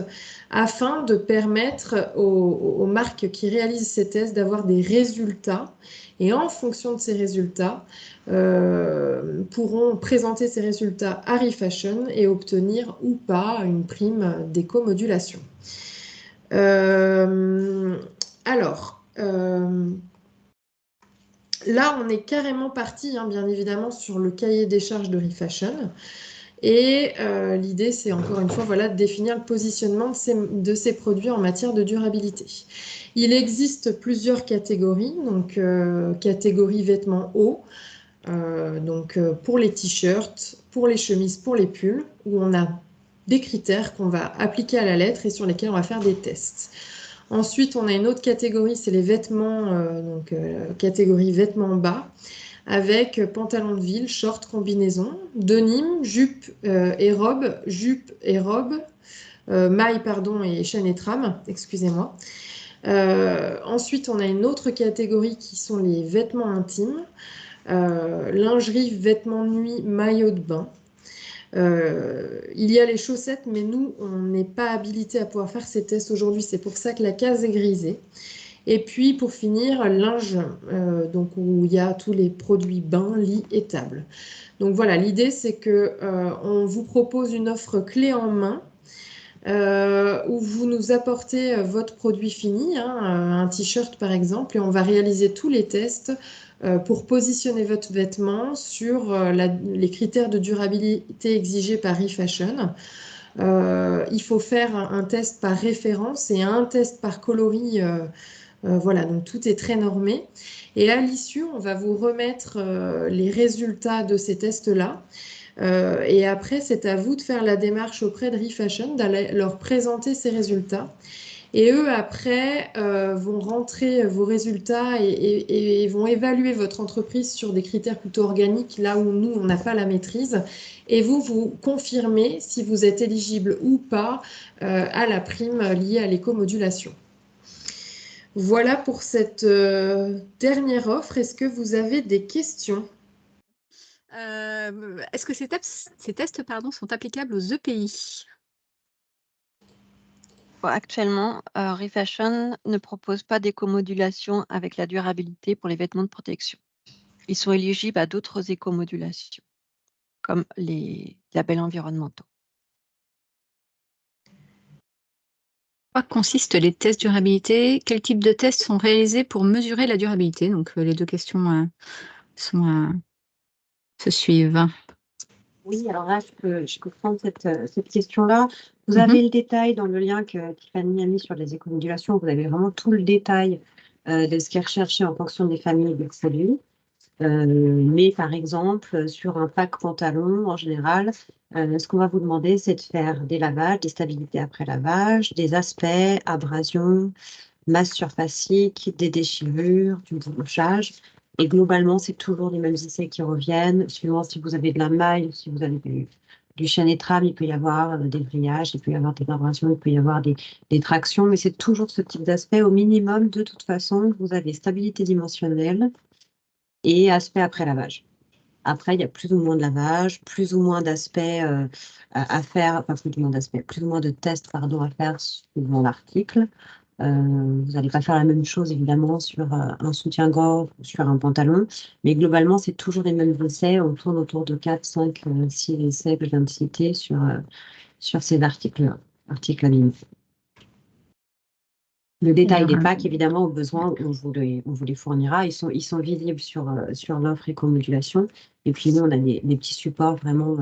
afin de permettre aux marques qui réalisent ces tests d'avoir des résultats, et en fonction de ces résultats, pourront présenter ces résultats à eFashion et obtenir ou pas une prime d'éco-modulation. Là, on est carrément parti, bien évidemment, sur le cahier des charges de eFashion. Et l'idée, c'est encore une fois de définir le positionnement de ces produits en matière de durabilité. Il existe plusieurs catégories, donc catégorie vêtements hauts, pour les t-shirts, pour les chemises, pour les pulls, où on a des critères qu'on va appliquer à la lettre et sur lesquels on va faire des tests. Ensuite, on a une autre catégorie, c'est les vêtements, catégorie vêtements bas, avec pantalon de ville, short, combinaison, denim, jupe et robe, maille, et chaîne et trame, excusez-moi. Ensuite, on a une autre catégorie qui sont les vêtements intimes, lingerie, vêtements de nuit, maillot de bain. Il y a les chaussettes, mais nous, on n'est pas habilité à pouvoir faire ces tests aujourd'hui. C'est pour ça que la case est grisée. Et puis, pour finir, linge, où il y a tous les produits bains, lits et tables. Donc voilà, l'idée, c'est qu'on vous propose une offre clé en main où vous nous apportez votre produit fini, un t-shirt par exemple, et on va réaliser tous les tests pour positionner votre vêtement sur les critères de durabilité exigés par eFashion. Il faut faire un test par référence et un test par coloris. Voilà, donc tout est très normé. Et à l'issue, on va vous remettre les résultats de ces tests-là. Et après, c'est à vous de faire la démarche auprès de eFashion, d'aller leur présenter ces résultats. Et eux, après, vont rentrer vos résultats et vont évaluer votre entreprise sur des critères plutôt organiques, là où nous, on n'a pas la maîtrise. Et vous confirmez si vous êtes éligible ou pas à la prime liée à l'éco-modulation. Voilà pour cette dernière offre. Est-ce que vous avez des questions? Est-ce que ces tests sont applicables aux EPI? Actuellement, eFashion ne propose pas d'éco-modulation avec la durabilité pour les vêtements de protection. Ils sont éligibles à d'autres éco-modulations, comme les labels environnementaux. En quoi consistent les tests durabilité? Quel type de tests sont réalisés pour mesurer la durabilité? Donc, les deux questions se suivent. Oui, alors là, je peux prendre cette question-là. Vous avez le détail dans le lien que Tiffany a mis sur les éco-modulations. Vous avez vraiment tout le détail de ce qui est recherché en fonction des familles de produits. Mais par exemple, sur un pack pantalon, en général, ce qu'on va vous demander, c'est de faire des lavages, des stabilités après lavage, des aspects, abrasion, masse surfacique, des déchirures, du bouchage. Et globalement, c'est toujours les mêmes essais qui reviennent. Suivant si vous avez de la maille, si vous avez du chaîne et trame, il peut y avoir des vrillages, il peut y avoir des abrasions, il peut y avoir des tractions, mais c'est toujours ce type d'aspect. Au minimum, de toute façon, vous avez stabilité dimensionnelle et aspect après lavage. Après, il y a plus ou moins de lavage, plus ou moins d'aspects à faire, enfin plus ou moins de tests à faire suivant l'article. Vous n'allez pas faire la même chose, évidemment, sur un soutien-gorge ou sur un pantalon. Mais globalement, c'est toujours les mêmes essais. On tourne autour de 4, 5, 6 essais que je viens de citer sur ces articles-là, articles à limite. Le détail des packs, évidemment, au besoin, on vous les fournira. Ils sont visibles sur l'offre éco-modulation. Et puis, nous, on a des petits supports vraiment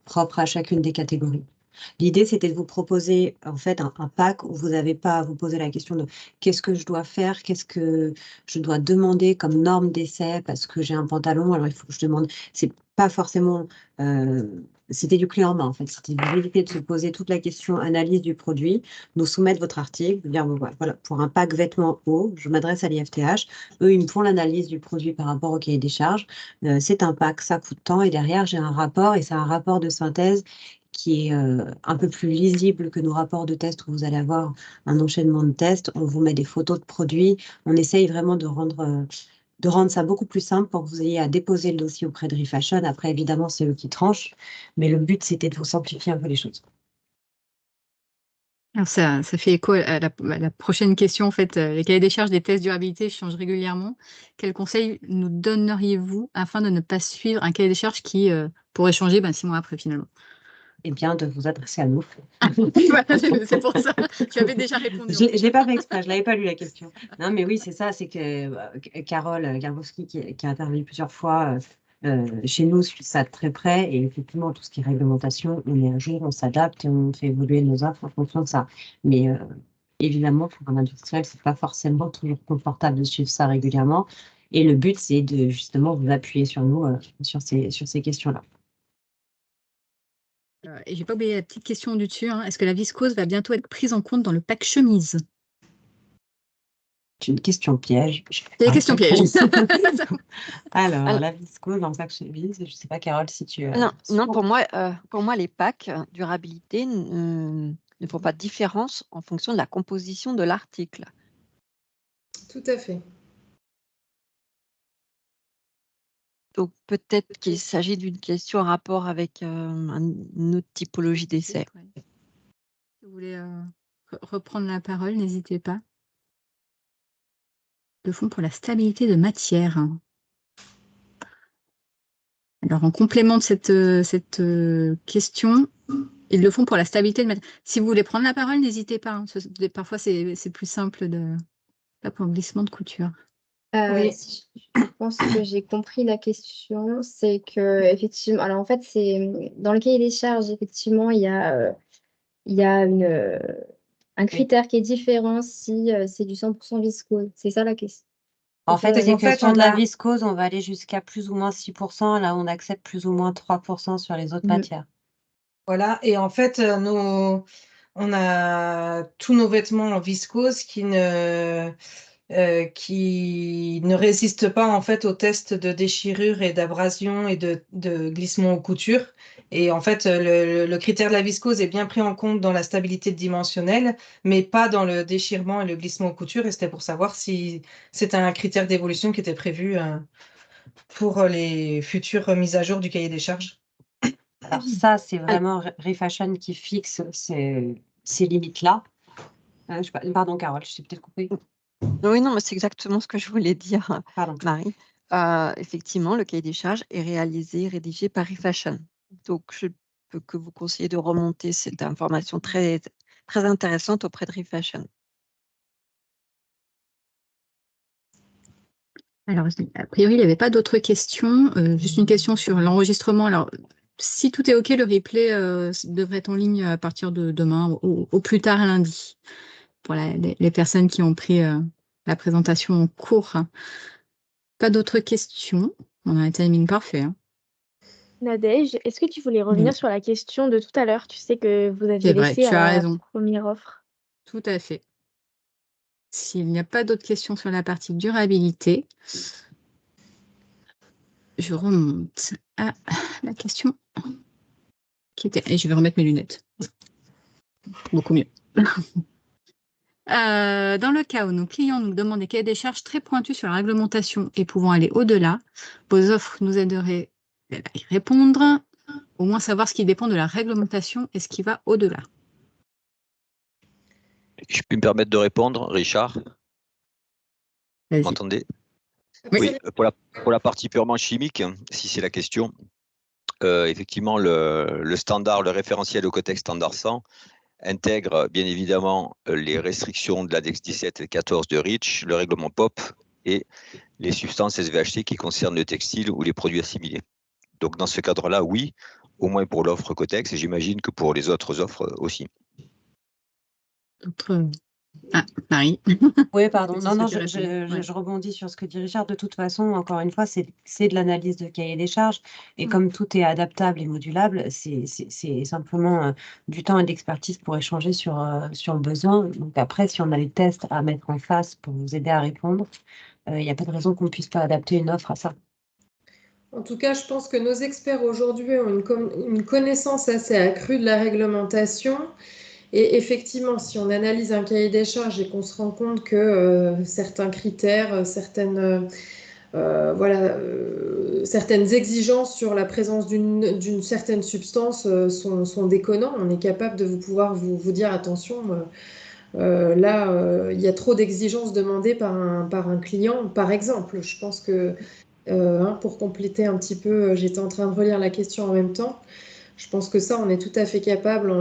propres à chacune des catégories. L'idée, c'était de vous proposer en fait un pack où vous n'avez pas à vous poser la question de qu'est-ce que je dois faire, qu'est-ce que je dois demander comme norme d'essai parce que j'ai un pantalon, alors il faut que je demande. C'est pas forcément. C'était du clé en main en fait. C'était d'éviter de se poser toute la question analyse du produit, nous soumettre votre article, vous dire bon, voilà, pour un pack vêtements haut, je m'adresse à l'IFTH. Eux, ils me font l'analyse du produit par rapport au cahier des charges. C'est un pack, ça coûte tant et derrière, j'ai un rapport et c'est un rapport de synthèse qui est un peu plus lisible que nos rapports de test où vous allez avoir un enchaînement de tests. On vous met des photos de produits. On essaye vraiment de rendre ça beaucoup plus simple pour que vous ayez à déposer le dossier auprès de Refashion. Après, évidemment, c'est eux qui tranchent, mais le but, c'était de vous simplifier un peu les choses. Alors ça fait écho à la prochaine question. En fait, les cahiers des charges des tests durabilité changent régulièrement. Quels conseils nous donneriez-vous afin de ne pas suivre un cahier des charges qui pourrait changer 6 mois après finalement? Eh bien, de vous adresser à nous. Voilà, c'est pour ça. Tu avais déjà répondu. Je ne l'ai pas fait exprès, je ne l'avais pas lu la question. Non, mais oui, c'est ça, c'est que Carole Garbowski, qui a intervenu plusieurs fois chez nous, suit ça de très près. Et effectivement, tout ce qui est réglementation, on est à jour, on s'adapte et on fait évoluer nos offres en fonction de ça. Mais évidemment, pour un industriel, ce n'est pas forcément toujours confortable de suivre ça régulièrement. Et le but, c'est de justement vous appuyer sur nous, sur ces questions-là. Et j'ai pas oublié la petite question du dessus. Est-ce que la viscose va bientôt être prise en compte dans le pack chemise? C'est une question piège. C'est une question piège. Alors, la viscose dans le pack chemise, je ne sais pas, Carole, si tu... Non, pour moi, les packs durabilité ne font pas de différence en fonction de la composition de l'article. Tout à fait. Donc, peut-être qu'il s'agit d'une question en rapport avec une autre typologie d'essai. Si vous voulez reprendre la parole, n'hésitez pas. Le font pour la stabilité de matière. Alors, en complément de cette question, ils le font pour la stabilité de matière. Si vous voulez prendre la parole, n'hésitez pas. Parfois, c'est plus simple pas pour le glissement de couture. Oui. Je pense que j'ai compris la question. C'est que, effectivement, alors en fait, c'est dans le cahier des charges, effectivement, il y a un critère qui est différent si c'est du 100% viscose. C'est ça la question. En fait, c'est que sur de la viscose, on va aller jusqu'à plus ou moins 6%. Là, on accepte plus ou moins 3% sur les autres matières. Voilà. Et en fait, on a tous nos vêtements en viscose qui ne résistent pas en fait aux tests de déchirure et d'abrasion et de glissement aux coutures. Et en fait, le critère de la viscose est bien pris en compte dans la stabilité dimensionnelle, mais pas dans le déchirement et le glissement aux coutures. Et c'était pour savoir si c'est un critère d'évolution qui était prévu pour les futures mises à jour du cahier des charges. Alors ça, c'est vraiment Refashion qui fixe ces limites-là. Pardon, Carole, je t'ai peut-être coupé. Oui, non, mais c'est exactement ce que je voulais dire, Pardon. Marie. Effectivement, le cahier des charges est rédigé par Refashion. Donc, je peux que vous conseiller de remonter cette information très, très intéressante auprès de Refashion. Alors, a priori, il n'y avait pas d'autres questions. Juste une question sur l'enregistrement. Alors, si tout est OK, le replay devrait être en ligne à partir de demain, au plus tard lundi, pour les personnes qui ont pris la présentation en cours. Pas d'autres questions. On a un timing parfait. Nadège, est-ce que tu voulais revenir sur la question de tout à l'heure? Tu sais que vous aviez laissé tu as à raison. la première offre. Tout à fait. S'il n'y a pas d'autres questions sur la partie durabilité, je remonte à la question qui était... Et je vais remettre mes lunettes. Beaucoup mieux. Dans le cas où nos clients nous demandent des cahiers des charges très pointus sur la réglementation et pouvant aller au-delà, vos offres nous aideraient à y répondre, au moins savoir ce qui dépend de la réglementation et ce qui va au-delà. Je peux me permettre de répondre, Richard? Vous m'entendez? Oui, pour la partie purement chimique, si c'est la question, effectivement, le standard, le référentiel au codex standard 100 intègre bien évidemment les restrictions de l'ADEX 17 et 14 de REACH, le règlement POP et les substances SVHC qui concernent le textile ou les produits assimilés. Donc dans ce cadre-là, oui, au moins pour l'offre Cotex, et j'imagine que pour les autres offres aussi. Ah, Marie. Oui, pardon. Non, je rebondis sur ce que dit Richard. De toute façon, encore une fois, c'est de l'analyse de cahier des charges. Et comme tout est adaptable et modulable, c'est simplement du temps et d'expertise pour échanger sur le besoin. Donc après, si on a les tests à mettre en face pour vous aider à répondre, il n'y a pas de raison qu'on ne puisse pas adapter une offre à ça. En tout cas, je pense que nos experts aujourd'hui ont une connaissance assez accrue de la réglementation. Et effectivement, si on analyse un cahier des charges et qu'on se rend compte que certains critères, certaines exigences sur la présence d'une certaine substance sont déconnants, on est capable de pouvoir vous dire attention, là, il y a trop d'exigences demandées par un client, par exemple. Je pense que, pour compléter un petit peu, j'étais en train de relire la question en même temps. Je pense que ça, on est tout à fait capable,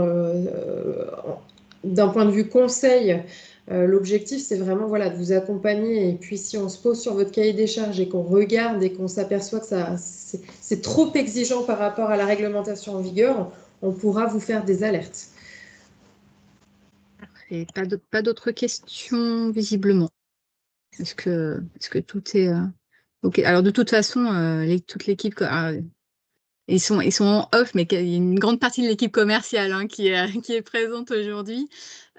d'un point de vue conseil. L'objectif, c'est vraiment de vous accompagner. Et puis, si on se pose sur votre cahier des charges et qu'on regarde et qu'on s'aperçoit que c'est trop exigeant par rapport à la réglementation en vigueur, on pourra vous faire des alertes. Et pas d'autres questions, visiblement. Est-ce que tout est... OK. Alors, de toute façon, toute l'équipe... Ils sont en off, mais il y a une grande partie de l'équipe commerciale qui est présente aujourd'hui.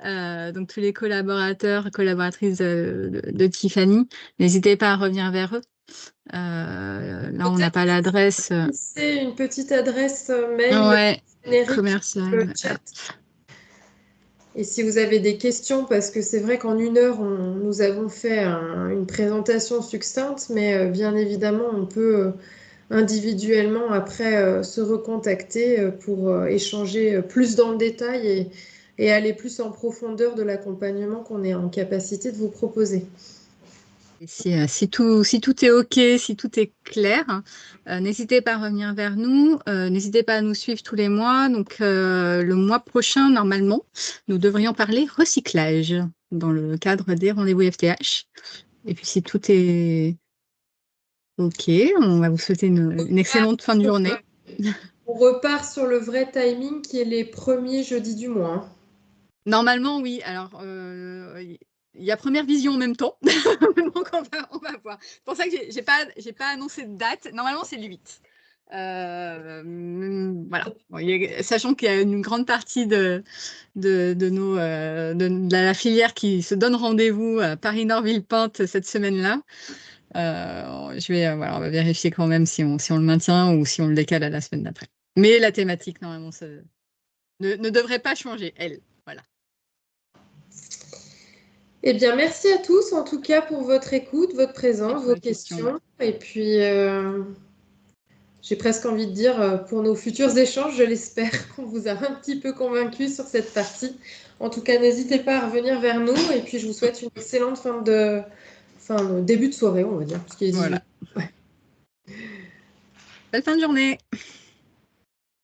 Donc, tous les collaborateurs, collaboratrices de Tiffany, n'hésitez pas à revenir vers eux. Là, on n'a pas l'adresse. C'est une petite adresse mail commerciale. Et si vous avez des questions, parce que c'est vrai qu'en 1 heure, nous avons fait une présentation succincte, mais bien évidemment, on peut... individuellement après se recontacter pour échanger plus dans le détail et aller plus en profondeur de l'accompagnement qu'on est en capacité de vous proposer. Et si tout est OK, si tout est clair, n'hésitez pas à revenir vers nous. N'hésitez pas à nous suivre tous les mois. Donc, le mois prochain, normalement, nous devrions parler recyclage dans le cadre des rendez-vous FTH. Et puis, si tout est OK, on va vous souhaiter une excellente fin de journée. On repart sur le vrai timing qui est les premiers jeudis du mois. Normalement, oui. Alors, il y a première vision en même temps. Donc, on va voir. C'est pour ça que j'ai pas annoncé de date. Normalement, c'est le 8. Voilà. Bon, sachant qu'il y a une grande partie de la filière qui se donne rendez-vous à Paris-Nord-Villepinte cette semaine-là. On va vérifier quand même si on le maintient ou si on le décale à la semaine d'après. Mais la thématique, normalement, ne devrait pas changer, elle. Voilà. Eh bien, merci à tous, en tout cas, pour votre écoute, votre présence, vos questions. Et puis, j'ai presque envie de dire, pour nos futurs échanges, je l'espère qu'on vous a un petit peu convaincus sur cette partie. En tout cas, n'hésitez pas à revenir vers nous. Et puis, je vous souhaite une excellente début de soirée, on va dire. Voilà. Belle fin de journée.